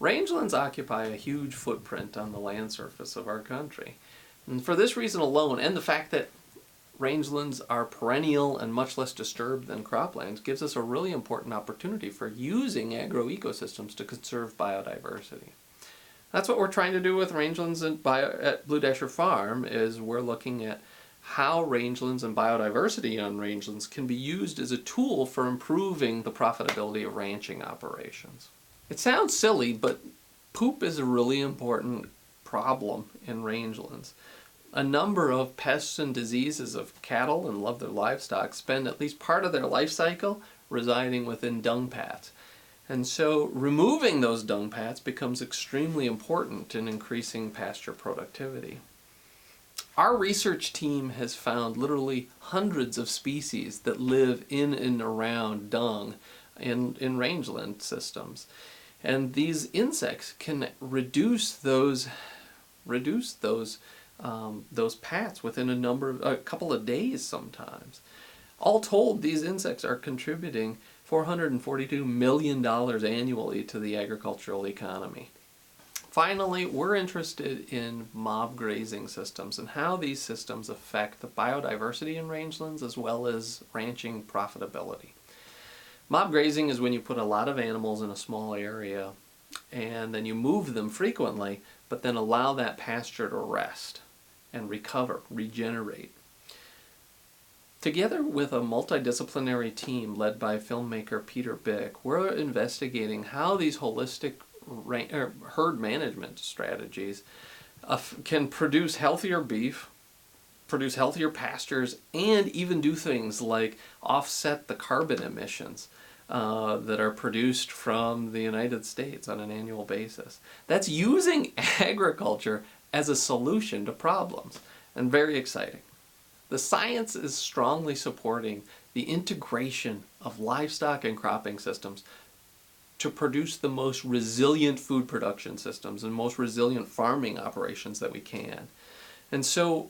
Rangelands occupy a huge footprint on the land surface of our country. And for this reason alone, and the fact that rangelands are perennial and much less disturbed than croplands, gives us a really important opportunity for using agroecosystems to conserve biodiversity. That's what we're trying to do with rangelands at Blue Dasher Farm, is we're looking at how rangelands and biodiversity on rangelands can be used as a tool for improving the profitability of ranching operations. It sounds silly, but poop is a really important problem in rangelands. A number of pests and diseases of cattle and other livestock spend at least part of their life cycle residing within dung pats. And so removing those dung pats becomes extremely important in increasing pasture productivity. Our research team has found literally hundreds of species that live in and around dung in rangeland systems. And these insects can reduce those pats within a couple of days sometimes. All told, these insects are contributing $442 million annually to the agricultural economy. Finally, we're interested in mob grazing systems and how these systems affect the biodiversity in rangelands as well as ranching profitability. Mob grazing is when you put a lot of animals in a small area and then you move them frequently, but then allow that pasture to rest and recover, regenerate. Together with a multidisciplinary team led by filmmaker Peter Bick, we're investigating how these holistic herd management strategies can produce healthier beef, produce healthier pastures, and even do things like offset the carbon emissions that are produced from the United States on an annual basis. That's using agriculture as a solution to problems, and very exciting. The science is strongly supporting the integration of livestock and cropping systems to produce the most resilient food production systems and most resilient farming operations that we can. And so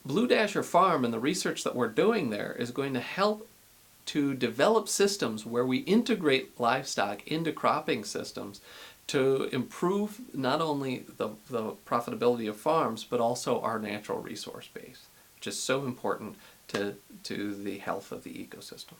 Blue Dasher Farm and the research that we're doing there is going to help to develop systems where we integrate livestock into cropping systems to improve not only the profitability of farms, but also our natural resource base, which is so important to the health of the ecosystem.